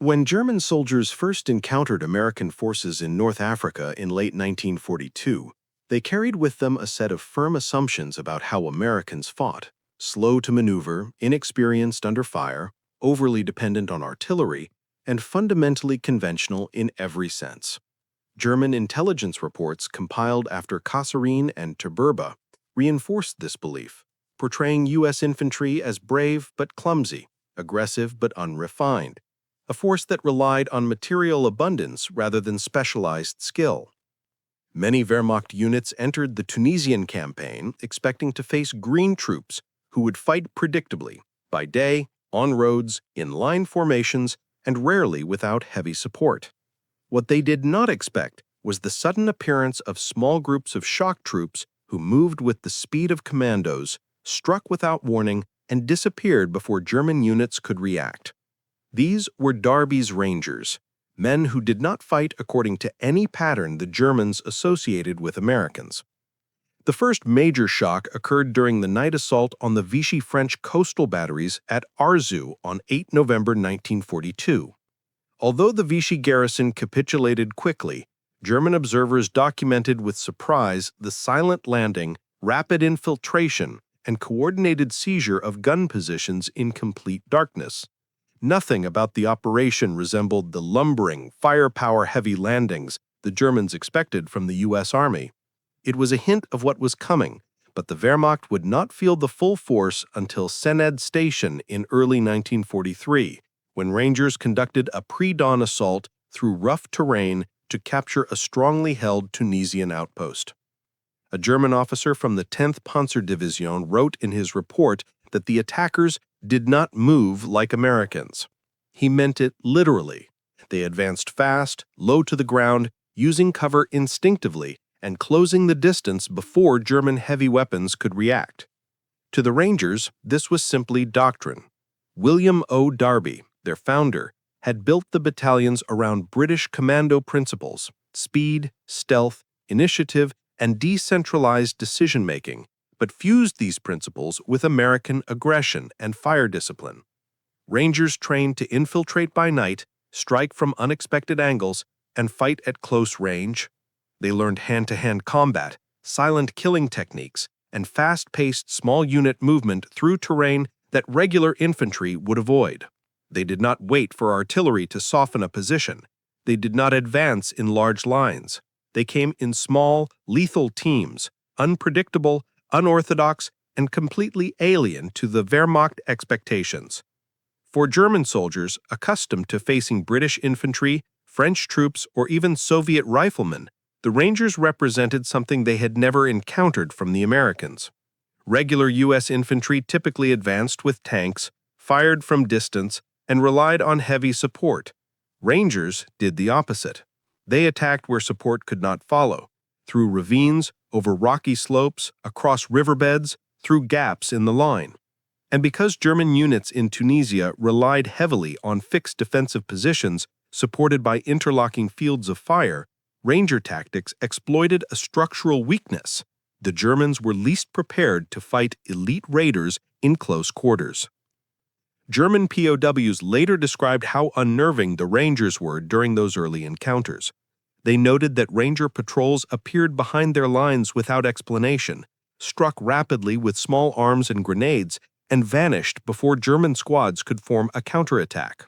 When German soldiers first encountered American forces in North Africa in late 1942, they carried with them a set of firm assumptions about how Americans fought: slow to maneuver, inexperienced under fire, overly dependent on artillery, and fundamentally conventional in every sense. German intelligence reports compiled after Kasserine and Terburba reinforced this belief, portraying U.S. infantry as brave but clumsy, aggressive but unrefined, a force that relied on material abundance rather than specialized skill. Many Wehrmacht units entered the Tunisian campaign expecting to face green troops who would fight predictably, by day, on roads, in line formations, and rarely without heavy support. What they did not expect was the sudden appearance of small groups of shock troops who moved with the speed of commandos, struck without warning, and disappeared before German units could react. These were Darby's Rangers, men who did not fight according to any pattern the Germans associated with Americans. The first major shock occurred during the night assault on the Vichy French coastal batteries at Arzew on 8 November 1942. Although the Vichy garrison capitulated quickly, German observers documented with surprise the silent landing, rapid infiltration, and coordinated seizure of gun positions in complete darkness. Nothing about the operation resembled the lumbering, firepower-heavy landings the Germans expected from the U.S. Army. It was a hint of what was coming, but the Wehrmacht would not feel the full force until Sened Station in early 1943, when Rangers conducted a pre-dawn assault through rough terrain to capture a strongly held Tunisian outpost. A German officer from the 10th Panzerdivision wrote in his report that the attackers did not move like Americans. He meant it literally. They advanced fast, low to the ground, using cover instinctively and closing the distance before German heavy weapons could react. To the Rangers, this was simply doctrine. William O. Darby, their founder, had built the battalions around British commando principles: speed, stealth, initiative, and decentralized decision-making, but fused these principles with American aggression and fire discipline. Rangers trained to infiltrate by night, strike from unexpected angles, and fight at close range. They learned hand-to-hand combat, silent killing techniques, and fast-paced small unit movement through terrain that regular infantry would avoid. They did not wait for artillery to soften a position. They did not advance in large lines. They came in small, lethal teams, unpredictable, unorthodox, and completely alien to the Wehrmacht expectations. For German soldiers accustomed to facing British infantry, French troops, or even Soviet riflemen, the Rangers represented something they had never encountered from the Americans. Regular U.S. infantry typically advanced with tanks, fired from distance, and relied on heavy support. Rangers did the opposite. They attacked where support could not follow, through ravines, over rocky slopes, across riverbeds, through gaps in the line. And because German units in Tunisia relied heavily on fixed defensive positions supported by interlocking fields of fire, Ranger tactics exploited a structural weakness. The Germans were least prepared to fight elite raiders in close quarters. German POWs later described how unnerving the Rangers were during those early encounters. They noted that Ranger patrols appeared behind their lines without explanation, struck rapidly with small arms and grenades, and vanished before German squads could form a counterattack.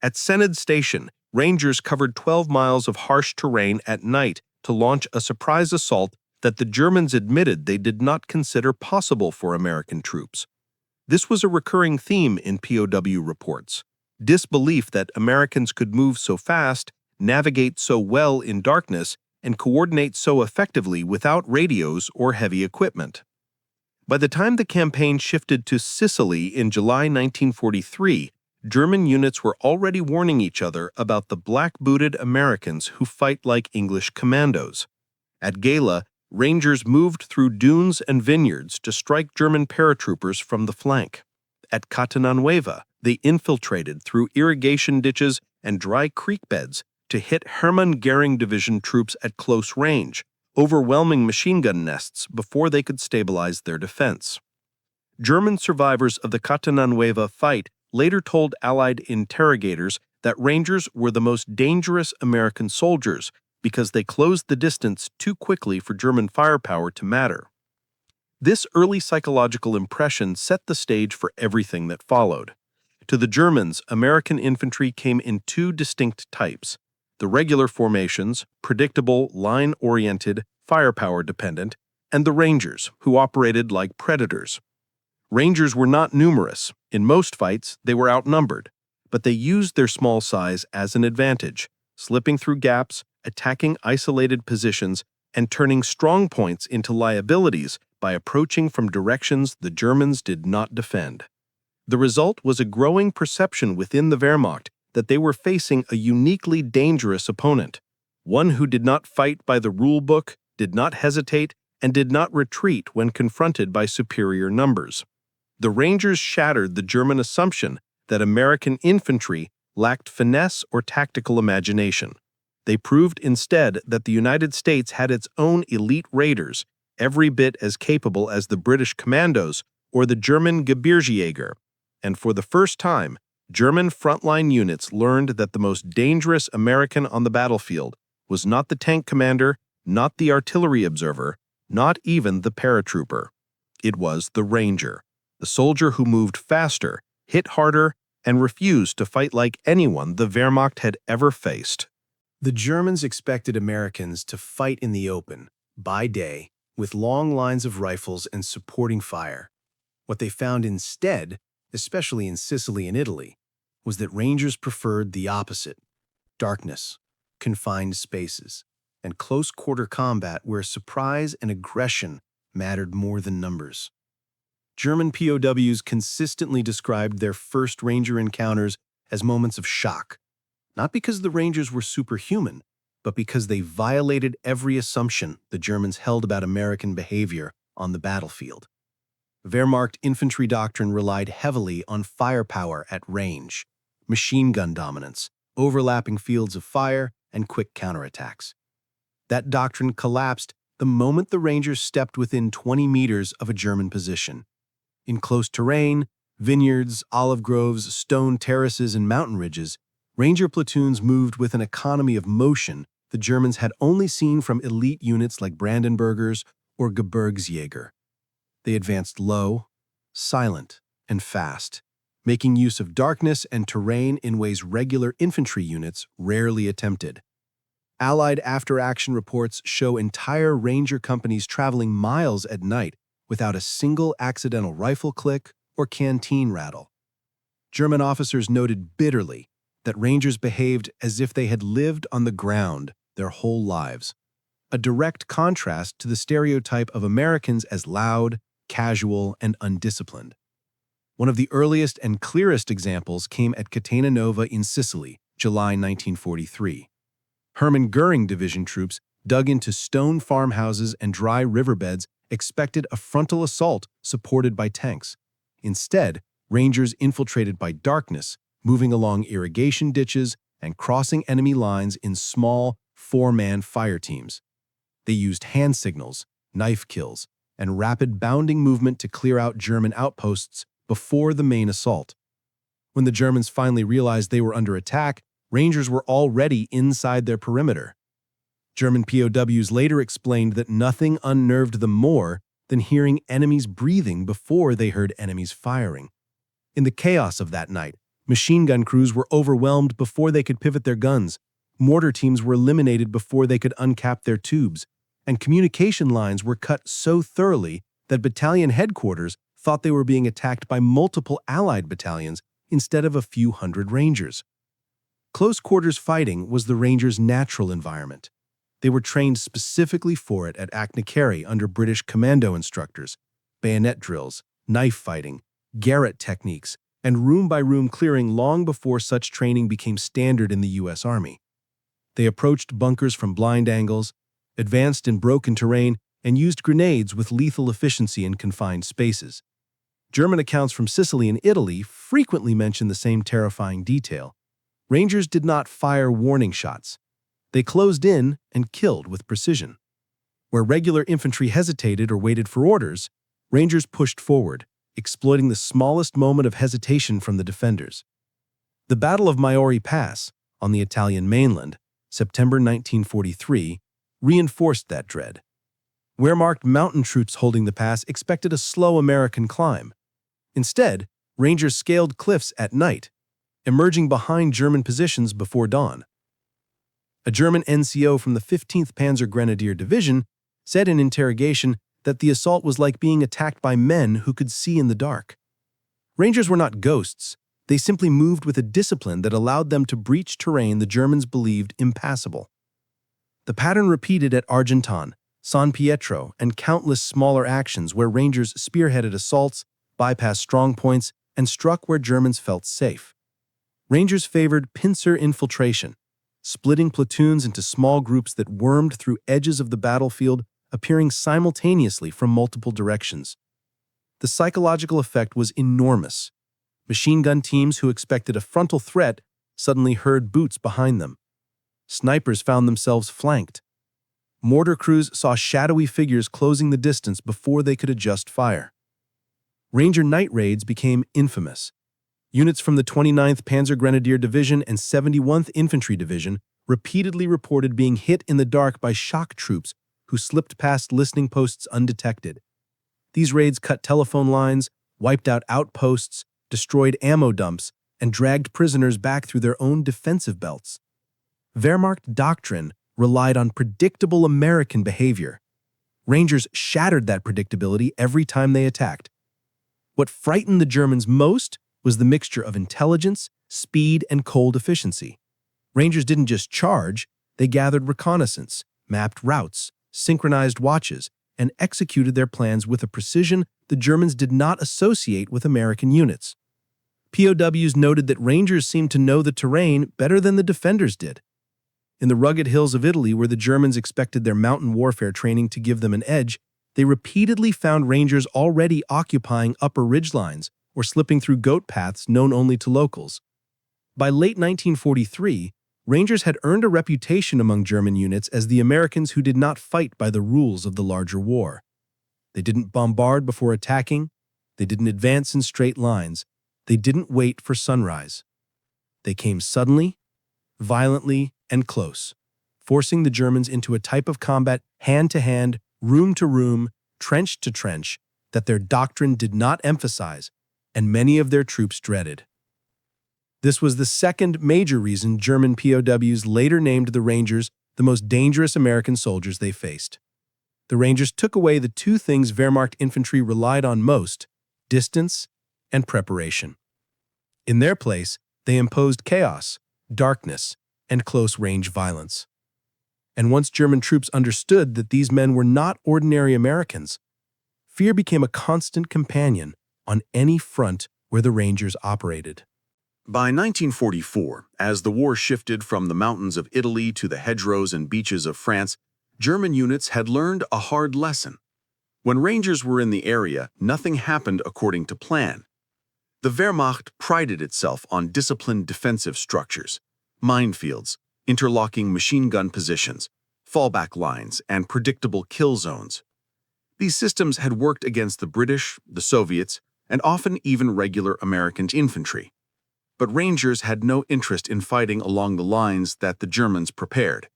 At Sened Station, Rangers covered 12 miles of harsh terrain at night to launch a surprise assault that the Germans admitted they did not consider possible for American troops. This was a recurring theme in POW reports: disbelief that Americans could move so fast, navigate so well in darkness, and coordinate so effectively without radios or heavy equipment. By the time the campaign shifted to Sicily in July 1943, German units were already warning each other about the black-booted Americans who fight like English commandos. At Gela, Rangers moved through dunes and vineyards to strike German paratroopers from the flank. At Catenanueva, they infiltrated through irrigation ditches and dry creek beds to hit Hermann Goering Division troops at close range, overwhelming machine gun nests before they could stabilize their defense. German survivors of the Catenanueva fight later told Allied interrogators that Rangers were the most dangerous American soldiers because they closed the distance too quickly for German firepower to matter. This early psychological impression set the stage for everything that followed. To the Germans, American infantry came in two distinct types: the regular formations, predictable, line-oriented, firepower-dependent, and the Rangers, who operated like predators. Rangers were not numerous. In most fights, they were outnumbered, but they used their small size as an advantage, slipping through gaps, attacking isolated positions, and turning strong points into liabilities by approaching from directions the Germans did not defend. The result was a growing perception within the Wehrmacht that they were facing a uniquely dangerous opponent, one who did not fight by the rule book, did not hesitate, and did not retreat when confronted by superior numbers. The Rangers shattered the German assumption that American infantry lacked finesse or tactical imagination. They proved instead that the United States had its own elite raiders, every bit as capable as the British commandos or the German Gebirgsjäger. And for the first time, German frontline units learned that the most dangerous American on the battlefield was not the tank commander, not the artillery observer, not even the paratrooper. It was the Ranger, the soldier who moved faster, hit harder, and refused to fight like anyone the Wehrmacht had ever faced. The Germans expected Americans to fight in the open, by day, with long lines of rifles and supporting fire. What they found instead, especially in Sicily and Italy, was that Rangers preferred the opposite: darkness, confined spaces, and close-quarter combat where surprise and aggression mattered more than numbers. German POWs consistently described their first Ranger encounters as moments of shock, not because the Rangers were superhuman, but because they violated every assumption the Germans held about American behavior on the battlefield. Wehrmacht infantry doctrine relied heavily on firepower at range, machine gun dominance, overlapping fields of fire, and quick counterattacks. That doctrine collapsed the moment the Rangers stepped within 20 meters of a German position. In close terrain, vineyards, olive groves, stone terraces, and mountain ridges, Ranger platoons moved with an economy of motion the Germans had only seen from elite units like Brandenburgers or Gebirgsjäger. They advanced low, silent, and fast, making use of darkness and terrain in ways regular infantry units rarely attempted. Allied after-action reports show entire Ranger companies traveling miles at night without a single accidental rifle click or canteen rattle. German officers noted bitterly that Rangers behaved as if they had lived on the ground their whole lives, a direct contrast to the stereotype of Americans as loud, casual, and undisciplined. One of the earliest and clearest examples came at Catania Nova in Sicily, July 1943. Hermann Goering Division troops dug into stone farmhouses and dry riverbeds expected a frontal assault supported by tanks. Instead, Rangers infiltrated by darkness, moving along irrigation ditches and crossing enemy lines in small, four-man fire teams. They used hand signals, knife kills, and rapid bounding movement to clear out German outposts before the main assault. When the Germans finally realized they were under attack, Rangers were already inside their perimeter. German POWs later explained that nothing unnerved them more than hearing enemies breathing before they heard enemies firing. In the chaos of that night, machine gun crews were overwhelmed before they could pivot their guns, mortar teams were eliminated before they could uncap their tubes, and communication lines were cut so thoroughly that battalion headquarters thought they were being attacked by multiple Allied battalions instead of a few hundred Rangers. Close-quarters fighting was the Rangers' natural environment. They were trained specifically for it at Achnacarry under British commando instructors, bayonet drills, knife fighting, garret techniques, and room-by-room clearing long before such training became standard in the U.S. Army. They approached bunkers from blind angles, advanced in broken terrain, and used grenades with lethal efficiency in confined spaces. German accounts from Sicily and Italy frequently mention the same terrifying detail. Rangers did not fire warning shots. They closed in and killed with precision. Where regular infantry hesitated or waited for orders, Rangers pushed forward, exploiting the smallest moment of hesitation from the defenders. The Battle of Maiori Pass, on the Italian mainland, September 1943, reinforced that dread. Wehrmacht mountain troops holding the pass expected a slow American climb. Instead, Rangers scaled cliffs at night, emerging behind German positions before dawn. A German NCO from the 15th Panzer Grenadier Division said in interrogation that the assault was like being attacked by men who could see in the dark. Rangers were not ghosts. They simply moved with a discipline that allowed them to breach terrain the Germans believed impassable. The pattern repeated at Argentan, San Pietro, and countless smaller actions where Rangers spearheaded assaults, bypassed strong points, and struck where Germans felt safe. Rangers favored pincer infiltration, splitting platoons into small groups that wormed through edges of the battlefield, appearing simultaneously from multiple directions. The psychological effect was enormous. Machine gun teams who expected a frontal threat suddenly heard boots behind them. Snipers found themselves flanked. Mortar crews saw shadowy figures closing the distance before they could adjust fire. Ranger night raids became infamous. Units from the 29th Panzer Grenadier Division and 71th Infantry Division repeatedly reported being hit in the dark by shock troops who slipped past listening posts undetected. These raids cut telephone lines, wiped out outposts, destroyed ammo dumps, and dragged prisoners back through their own defensive belts. Wehrmacht doctrine relied on predictable American behavior. Rangers shattered that predictability every time they attacked. What frightened the Germans most was the mixture of intelligence, speed, and cold efficiency. Rangers didn't just charge, they gathered reconnaissance, mapped routes, synchronized watches, and executed their plans with a precision the Germans did not associate with American units. POWs noted that Rangers seemed to know the terrain better than the defenders did. In the rugged hills of Italy, where the Germans expected their mountain warfare training to give them an edge, they repeatedly found Rangers already occupying upper ridgelines or slipping through goat paths known only to locals. By late 1943, Rangers had earned a reputation among German units as the Americans who did not fight by the rules of the larger war. They didn't bombard before attacking. They didn't advance in straight lines. They didn't wait for sunrise. They came suddenly, violently, and close, forcing the Germans into a type of combat hand-to-hand, room-to-room, trench-to-trench that their doctrine did not emphasize and many of their troops dreaded. This was the second major reason German POWs later named the Rangers the most dangerous American soldiers they faced. The Rangers took away the two things Wehrmacht infantry relied on most: distance and preparation. In their place, they imposed chaos, darkness, and close-range violence. And once German troops understood that these men were not ordinary Americans, fear became a constant companion on any front where the Rangers operated. By 1944, as the war shifted from the mountains of Italy to the hedgerows and beaches of France, German units had learned a hard lesson. When Rangers were in the area, nothing happened according to plan. The Wehrmacht prided itself on disciplined defensive structures, minefields, interlocking machine gun positions, fallback lines, and predictable kill zones. These systems had worked against the British, the Soviets, and often even regular American infantry. But Rangers had no interest in fighting along the lines that the Germans prepared.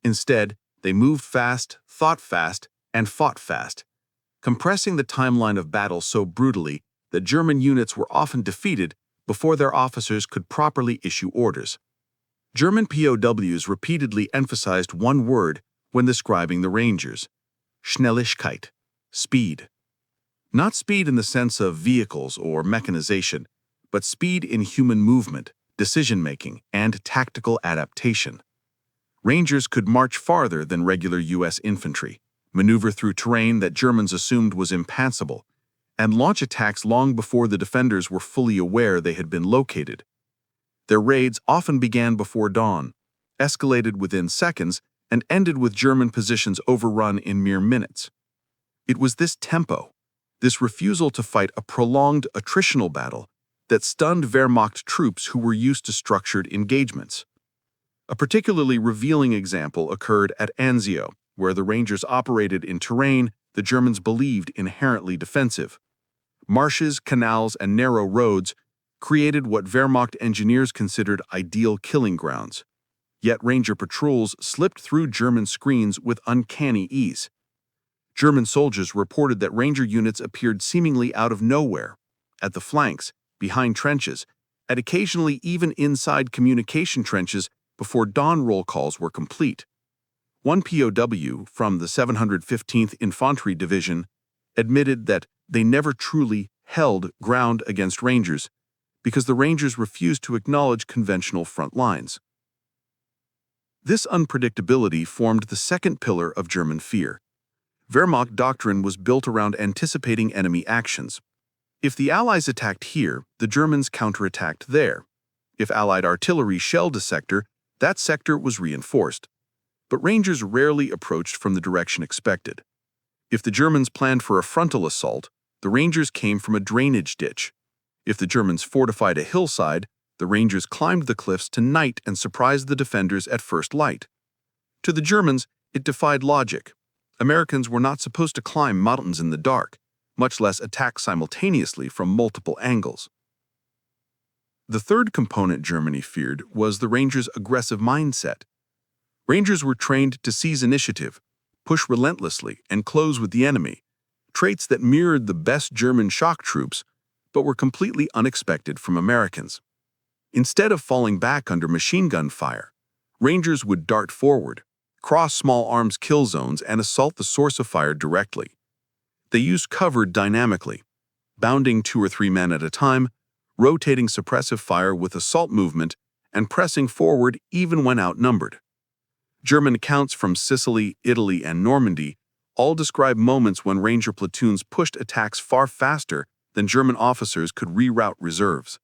Instead, they moved fast, thought fast, and fought fast, compressing the timeline of battle so brutally that German units were often defeated before their officers could properly issue orders. German POWs repeatedly emphasized one word when describing the Rangers: Schnelligkeit, speed. Not speed in the sense of vehicles or mechanization, but speed in human movement, decision-making, and tactical adaptation. Rangers could march farther than regular U.S. infantry, maneuver through terrain that Germans assumed was impassable, and launch attacks long before the defenders were fully aware they had been located. Their raids often began before dawn, escalated within seconds, and ended with German positions overrun in mere minutes. It was this tempo, this refusal to fight a prolonged attritional battle, that stunned Wehrmacht troops who were used to structured engagements. A particularly revealing example occurred at Anzio, where the Rangers operated in terrain the Germans believed inherently defensive. Marshes, canals, and narrow roads created what Wehrmacht engineers considered ideal killing grounds. Yet Ranger patrols slipped through German screens with uncanny ease. German soldiers reported that Ranger units appeared seemingly out of nowhere, at the flanks, behind trenches, and occasionally even inside communication trenches before dawn roll calls were complete. One POW from the 715th Infantry Division admitted that they never truly held ground against Rangers because the Rangers refused to acknowledge conventional front lines. This unpredictability formed the second pillar of German fear. Wehrmacht doctrine was built around anticipating enemy actions. If the Allies attacked here, the Germans counterattacked there. If Allied artillery shelled a sector, that sector was reinforced. But Rangers rarely approached from the direction expected. If the Germans planned for a frontal assault, the Rangers came from a drainage ditch. If the Germans fortified a hillside, the Rangers climbed the cliffs to night and surprised the defenders at first light. To the Germans, it defied logic. Americans were not supposed to climb mountains in the dark, much less attack simultaneously from multiple angles. The third component Germany feared was the Rangers' aggressive mindset. Rangers were trained to seize initiative, push relentlessly, and close with the enemy, traits that mirrored the best German shock troops, but were completely unexpected from Americans. Instead of falling back under machine gun fire, Rangers would dart forward, cross small arms kill zones, and assault the source of fire directly. They used cover dynamically, bounding 2 or 3 men at a time, rotating suppressive fire with assault movement, and pressing forward even when outnumbered. German accounts from Sicily, Italy, and Normandy all describe moments when Ranger platoons pushed attacks far faster than German officers could reroute reserves.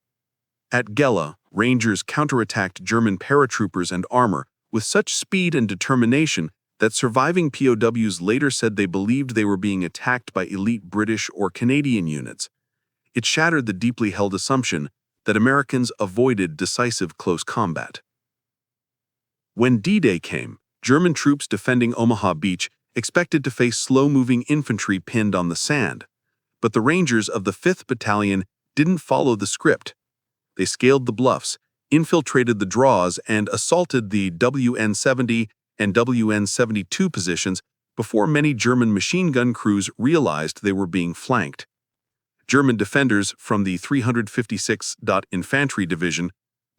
At Gela, Rangers counterattacked German paratroopers and armor with such speed and determination that surviving POWs later said they believed they were being attacked by elite British or Canadian units. It shattered the deeply held assumption that Americans avoided decisive close combat. When D-Day came, German troops defending Omaha Beach expected to face slow-moving infantry pinned on the sand. But the Rangers of the 5th Battalion didn't follow the script. They scaled the bluffs, infiltrated the draws, and assaulted the WN-70 and WN-72 positions before many German machine gun crews realized they were being flanked. German defenders from the 356th Infantry Division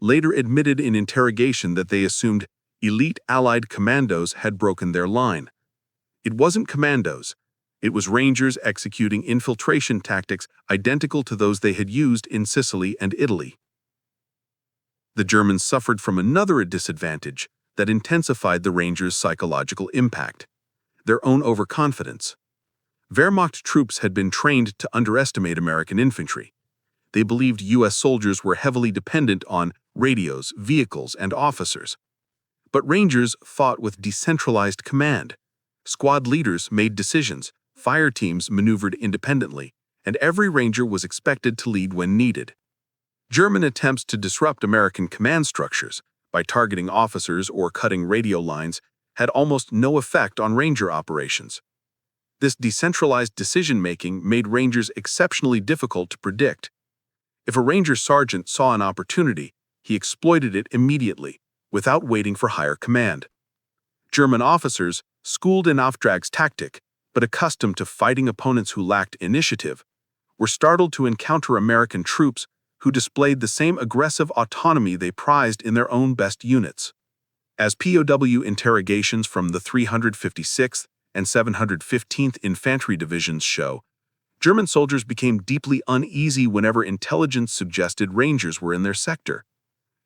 later admitted in interrogation that they assumed elite Allied commandos had broken their line. It wasn't commandos. It was Rangers executing infiltration tactics identical to those they had used in Sicily and Italy. The Germans suffered from another disadvantage that intensified the Rangers' psychological impact: their own overconfidence. Wehrmacht troops had been trained to underestimate American infantry. They believed U.S. soldiers were heavily dependent on radios, vehicles, and officers. But Rangers fought with decentralized command. Squad leaders made decisions, fire teams maneuvered independently, and every Ranger was expected to lead when needed. German attempts to disrupt American command structures by targeting officers or cutting radio lines had almost no effect on Ranger operations. This decentralized decision-making made Rangers exceptionally difficult to predict. If a Ranger sergeant saw an opportunity, he exploited it immediately, without waiting for higher command. German officers, schooled in Auftrags tactic, but accustomed to fighting opponents who lacked initiative, were startled to encounter American troops who displayed the same aggressive autonomy they prized in their own best units. As POW interrogations from the 356th and 715th Infantry Divisions show, German soldiers became deeply uneasy whenever intelligence suggested Rangers were in their sector.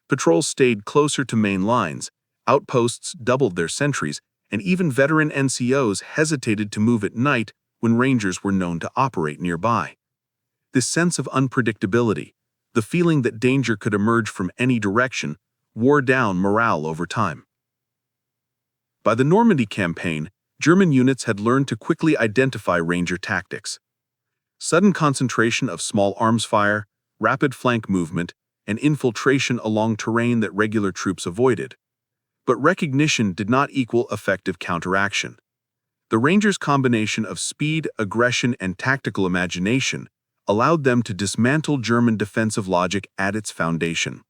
Patrols stayed closer to main lines, outposts doubled their sentries, and even veteran NCOs hesitated to move at night when Rangers were known to operate nearby. This sense of unpredictability, the feeling that danger could emerge from any direction, wore down morale over time. By the Normandy campaign, German units had learned to quickly identify Ranger tactics. Sudden concentration of small arms fire, rapid flank movement, and infiltration along terrain that regular troops avoided. But recognition did not equal effective counteraction. The Rangers' combination of speed, aggression, and tactical imagination allowed them to dismantle German defensive logic at its foundation.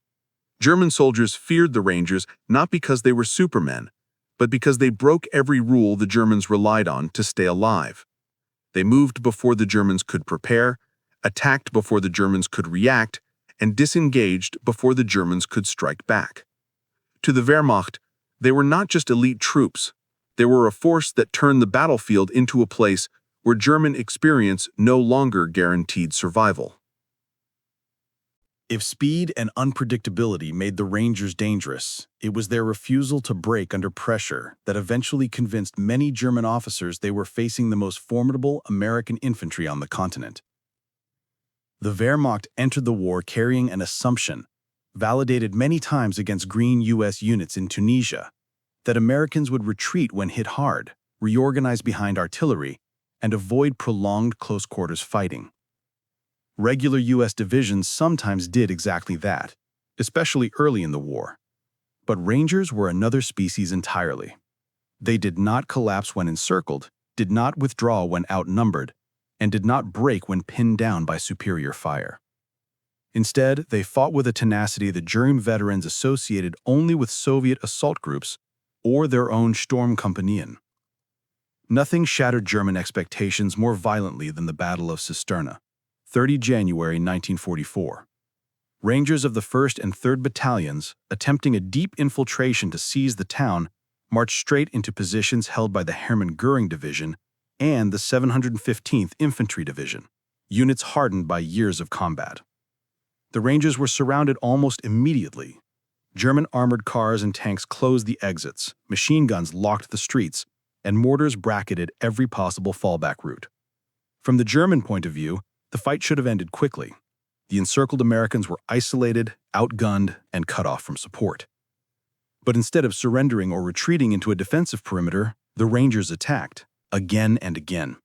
German soldiers feared the Rangers not because they were supermen, but because they broke every rule the Germans relied on to stay alive. They moved before the Germans could prepare, attacked before the Germans could react, and disengaged before the Germans could strike back. To the Wehrmacht, they were not just elite troops. They were a force that turned the battlefield into a place where German experience no longer guaranteed survival. If speed and unpredictability made the Rangers dangerous, it was their refusal to break under pressure that eventually convinced many German officers they were facing the most formidable American infantry on the continent. The Wehrmacht entered the war carrying an assumption, validated many times against green U.S. units in Tunisia, that Americans would retreat when hit hard, reorganize behind artillery, and avoid prolonged close-quarters fighting. Regular U.S. divisions sometimes did exactly that, especially early in the war. But Rangers were another species entirely. They did not collapse when encircled, did not withdraw when outnumbered, and did not break when pinned down by superior fire. Instead, they fought with a tenacity that German veterans associated only with Soviet assault groups or their own Sturmkompanien. Nothing shattered German expectations more violently than the Battle of Cisterna, 30 January 1944. Rangers of the 1st and 3rd Battalions, attempting a deep infiltration to seize the town, marched straight into positions held by the Hermann Göring Division and the 715th Infantry Division, units hardened by years of combat. The Rangers were surrounded almost immediately. German armored cars and tanks closed the exits, machine guns locked the streets, and mortars bracketed every possible fallback route. From the German point of view, the fight should have ended quickly. The encircled Americans were isolated, outgunned, and cut off from support. But instead of surrendering or retreating into a defensive perimeter, the Rangers attacked, again and again.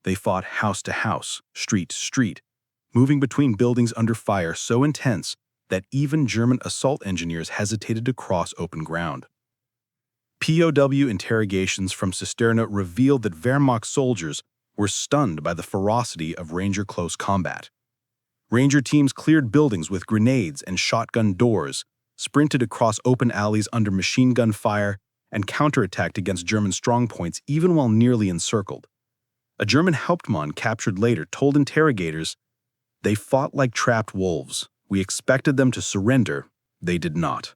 They fought house to house, street to street, moving between buildings under fire so intense that even German assault engineers hesitated to cross open ground. POW interrogations from Cisterna revealed that Wehrmacht soldiers were stunned by the ferocity of Ranger close combat. Ranger teams cleared buildings with grenades and shotgun doors, sprinted across open alleys under machine gun fire, and counterattacked against German strongpoints even while nearly encircled. A German Hauptmann captured later told interrogators, "They fought like trapped wolves. We expected them to surrender. They did not."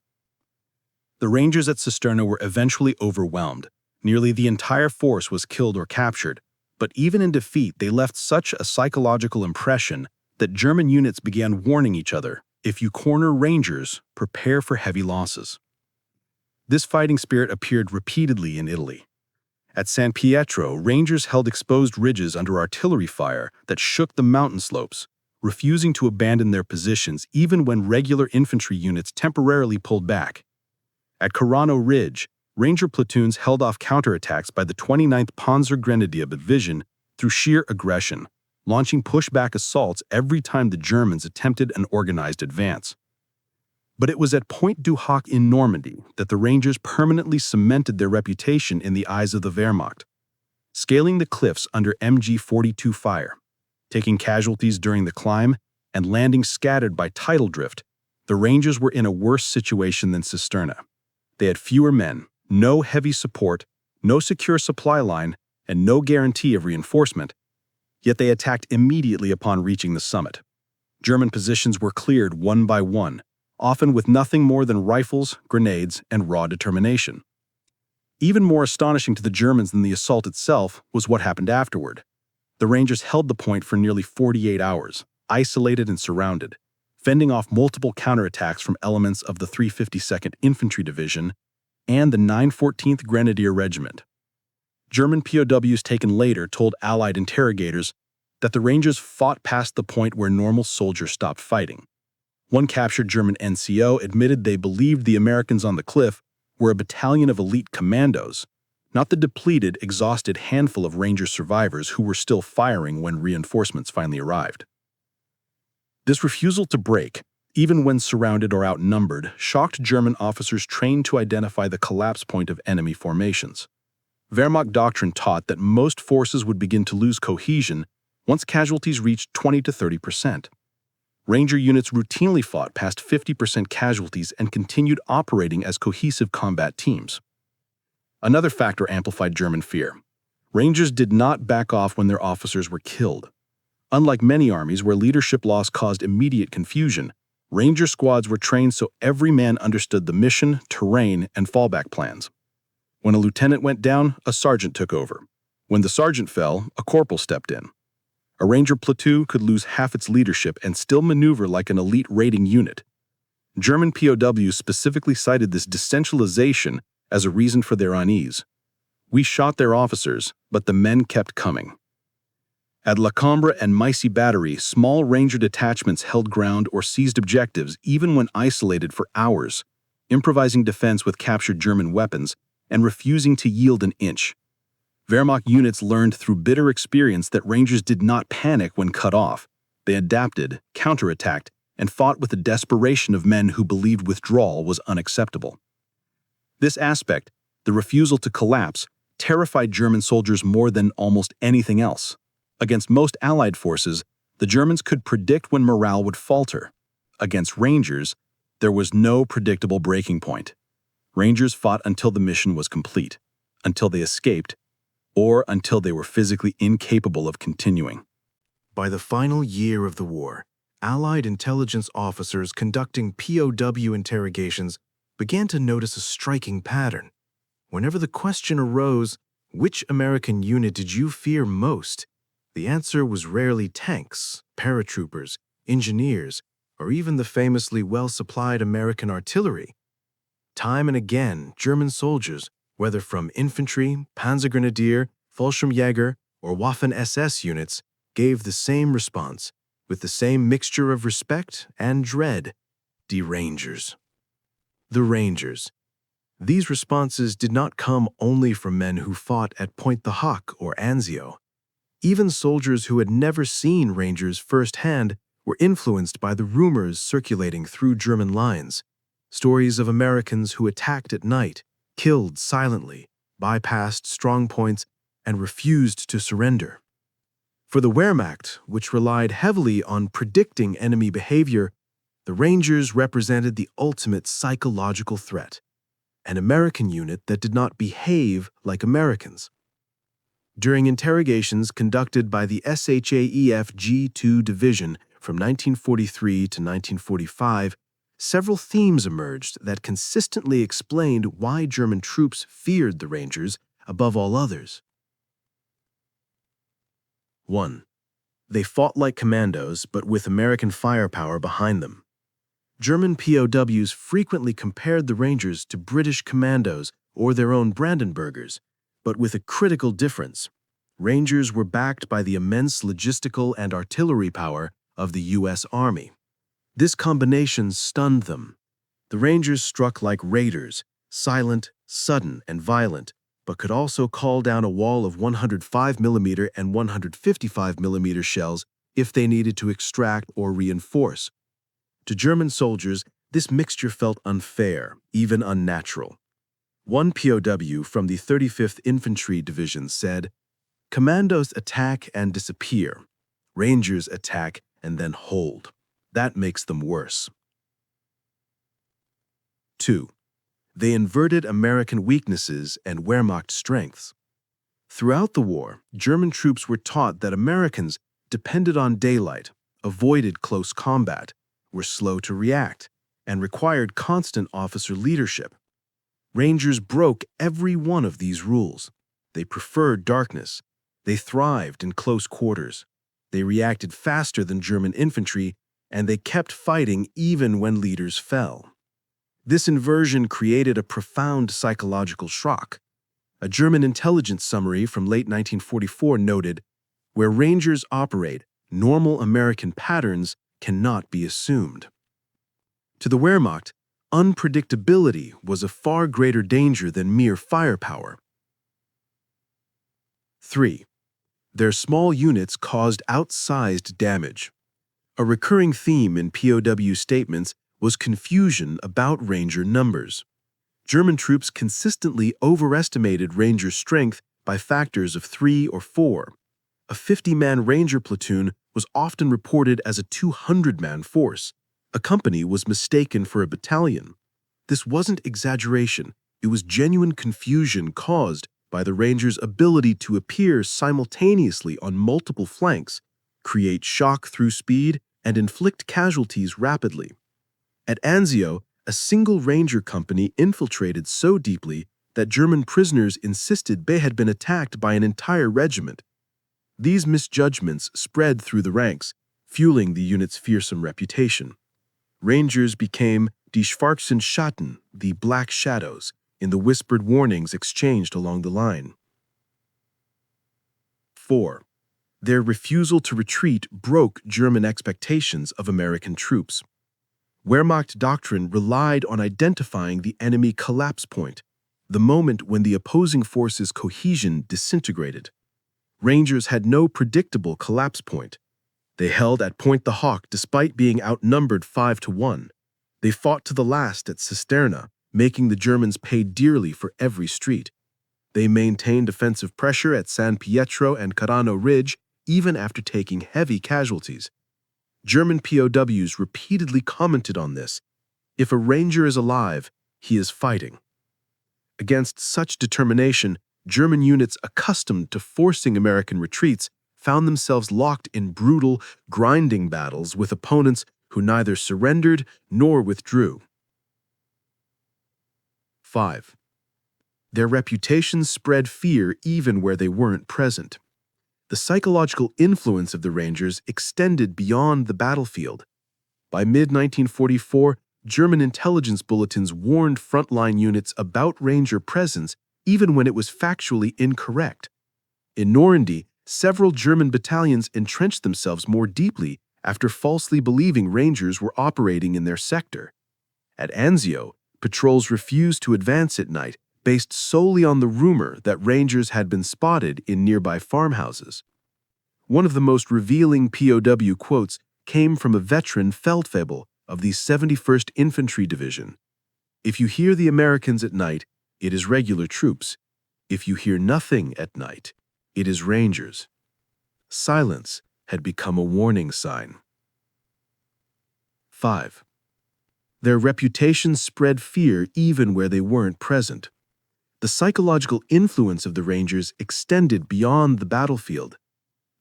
The Rangers at Cisterna were eventually overwhelmed. Nearly the entire force was killed or captured, but even in defeat, they left such a psychological impression that German units began warning each other, "If you corner Rangers, prepare for heavy losses." This fighting spirit appeared repeatedly in Italy. At San Pietro, Rangers held exposed ridges under artillery fire that shook the mountain slopes, refusing to abandon their positions even when regular infantry units temporarily pulled back. At Carano Ridge, Ranger platoons held off counterattacks by the 29th Panzer Grenadier Division through sheer aggression, launching pushback assaults every time the Germans attempted an organized advance. But it was at Point du Hoc in Normandy that the Rangers permanently cemented their reputation in the eyes of the Wehrmacht, scaling the cliffs under MG-42 fire, taking casualties during the climb, and landing scattered by tidal drift. The Rangers were in a worse situation than Cisterna. They had fewer men, no heavy support, no secure supply line, and no guarantee of reinforcement, yet they attacked immediately upon reaching the summit. German positions were cleared one by one, often with nothing more than rifles, grenades, and raw determination. Even more astonishing to the Germans than the assault itself was what happened afterward. The Rangers held the point for nearly 48 hours, isolated and surrounded, fending off multiple counterattacks from elements of the 352nd Infantry Division and the 914th Grenadier Regiment. German POWs taken later told Allied interrogators that the Rangers fought past the point where normal soldiers stopped fighting. One captured German NCO admitted they believed the Americans on the cliff were a battalion of elite commandos, not the depleted, exhausted handful of Ranger survivors who were still firing when reinforcements finally arrived. This refusal to break, even when surrounded or outnumbered, shocked German officers trained to identify the collapse point of enemy formations. Wehrmacht doctrine taught that most forces would begin to lose cohesion once casualties reached 20 to 30%. Ranger units routinely fought past 50% casualties and continued operating as cohesive combat teams. Another factor amplified German fear. Rangers did not back off when their officers were killed. Unlike many armies where leadership loss caused immediate confusion, Ranger squads were trained so every man understood the mission, terrain, and fallback plans. When a lieutenant went down, a sergeant took over. When the sergeant fell, a corporal stepped in. A Ranger platoon could lose half its leadership and still maneuver like an elite raiding unit. German POWs specifically cited this decentralization as a reason for their unease. We shot their officers, but the men kept coming. At La Cambre and Meissen Battery, small Ranger detachments held ground or seized objectives even when isolated for hours, improvising defense with captured German weapons and refusing to yield an inch. Wehrmacht units learned through bitter experience that Rangers did not panic when cut off. They adapted, counterattacked, and fought with the desperation of men who believed withdrawal was unacceptable. This aspect, the refusal to collapse, terrified German soldiers more than almost anything else. Against most Allied forces, the Germans could predict when morale would falter. Against Rangers, there was no predictable breaking point. Rangers fought until the mission was complete, until they escaped, or until they were physically incapable of continuing. By the final year of the war, Allied intelligence officers conducting POW interrogations began to notice a striking pattern. Whenever the question arose, which American unit did you fear most? The answer was rarely tanks, paratroopers, engineers, or even the famously well-supplied American artillery. Time and again, German soldiers, whether from infantry, Panzergrenadier, Fallschirmjäger, or Waffen-SS units, gave the same response, with the same mixture of respect and dread: Die Rangers. The Rangers. These responses did not come only from men who fought at Pointe du Hoc or Anzio. Even soldiers who had never seen Rangers firsthand were influenced by the rumors circulating through German lines. Stories of Americans who attacked at night, killed silently, bypassed strong points, and refused to surrender. For the Wehrmacht, which relied heavily on predicting enemy behavior, the Rangers represented the ultimate psychological threat, an American unit that did not behave like Americans. During interrogations conducted by the SHAEF G2 Division from 1943 to 1945, several themes emerged that consistently explained why German troops feared the Rangers above all others. 1. They fought like commandos, but with American firepower behind them. German POWs frequently compared the Rangers to British commandos or their own Brandenburgers, but with a critical difference. Rangers were backed by the immense logistical and artillery power of the U.S. Army. This combination stunned them. The Rangers struck like raiders, silent, sudden, and violent, but could also call down a wall of 105mm and 155mm shells if they needed to extract or reinforce. To German soldiers, this mixture felt unfair, even unnatural. One POW from the 35th Infantry Division said, "Commandos attack and disappear. Rangers attack and then hold. That makes them worse." 2. They inverted American weaknesses and Wehrmacht strengths. Throughout the war, German troops were taught that Americans depended on daylight, avoided close combat, were slow to react, and required constant officer leadership. Rangers broke every one of these rules. They preferred darkness. They thrived in close quarters. They reacted faster than German infantry, and they kept fighting even when leaders fell. This inversion created a profound psychological shock. A German intelligence summary from late 1944 noted, "Where Rangers operate, normal American patterns cannot be assumed." To the Wehrmacht, unpredictability was a far greater danger than mere firepower. 3. Their small units caused outsized damage. A recurring theme in POW statements was confusion about Ranger numbers. German troops consistently overestimated Ranger strength by factors of 3 or 4. A 50-man Ranger platoon was often reported as a 200-man force. A company was mistaken for a battalion. This wasn't exaggeration, it was genuine confusion caused by the Rangers' ability to appear simultaneously on multiple flanks, create shock through speed, and inflict casualties rapidly. At Anzio, a single Ranger company infiltrated so deeply that German prisoners insisted they had been attacked by an entire regiment. These misjudgments spread through the ranks, fueling the unit's fearsome reputation. Rangers became die schwarzen Schatten, the Black Shadows, in the whispered warnings exchanged along the line. 4. Their refusal to retreat broke German expectations of American troops. Wehrmacht doctrine relied on identifying the enemy collapse point, the moment when the opposing forces' cohesion disintegrated. Rangers had no predictable collapse point. They held at Point the Hawk despite being outnumbered 5-1. They fought to the last at Cisterna, making the Germans pay dearly for every street. They maintained offensive pressure at San Pietro and Carano Ridge even after taking heavy casualties. German POWs repeatedly commented on this. If a Ranger is alive, he is fighting. Against such determination, German units accustomed to forcing American retreats found themselves locked in brutal, grinding battles with opponents who neither surrendered nor withdrew. 5. Their reputations spread fear even where they weren't present. The psychological influence of the Rangers extended beyond the battlefield. By mid-1944, German intelligence bulletins warned frontline units about Ranger presence even when it was factually incorrect. In Normandy, several German battalions entrenched themselves more deeply after falsely believing Rangers were operating in their sector. At Anzio, patrols refused to advance at night based solely on the rumor that Rangers had been spotted in nearby farmhouses. One of the most revealing POW quotes came from a veteran Feldwebel of the 71st Infantry Division. "If you hear the Americans at night, it is regular troops. If you hear nothing at night, it is Rangers." Silence had become a warning sign. 5. Their reputations spread fear even where they weren't present. The psychological influence of the Rangers extended beyond the battlefield.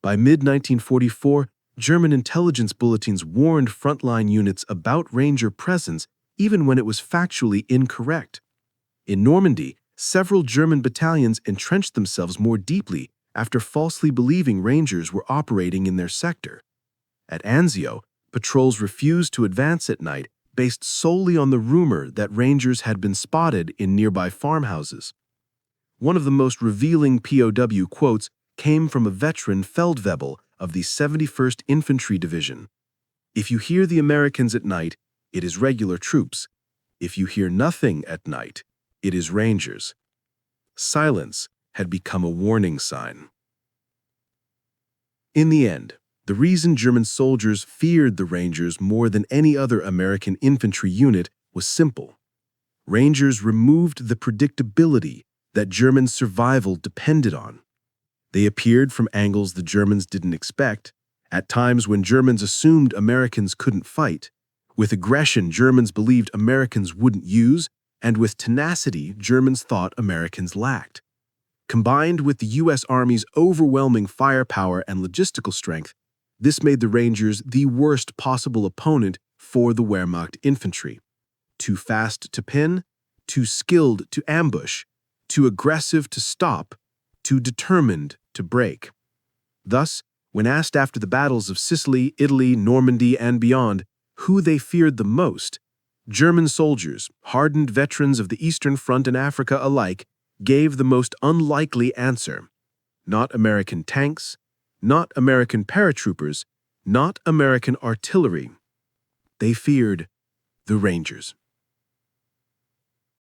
By mid-1944, German intelligence bulletins warned frontline units about Ranger presence even when it was factually incorrect. In Normandy, several German battalions entrenched themselves more deeply after falsely believing Rangers were operating in their sector. At Anzio, patrols refused to advance at night based solely on the rumor that Rangers had been spotted in nearby farmhouses. One of the most revealing POW quotes came from a veteran Feldwebel of the 71st Infantry Division. "If you hear the Americans at night, it is regular troops. If you hear nothing at night, it is Rangers." Silence had become a warning sign. In the end, the reason German soldiers feared the Rangers more than any other American infantry unit was simple. Rangers removed the predictability that German survival depended on. They appeared from angles the Germans didn't expect, at times when Germans assumed Americans couldn't fight, with aggression Germans believed Americans wouldn't use, and with tenacity Germans thought Americans lacked. Combined with the U.S. Army's overwhelming firepower and logistical strength, this made the Rangers the worst possible opponent for the Wehrmacht infantry. Too fast to pin, too skilled to ambush, too aggressive to stop, too determined to break. Thus, when asked after the battles of Sicily, Italy, Normandy, and beyond who they feared the most, German soldiers, hardened veterans of the Eastern Front and Africa alike, gave the most unlikely answer. Not American tanks, not American paratroopers, not American artillery. They feared the Rangers.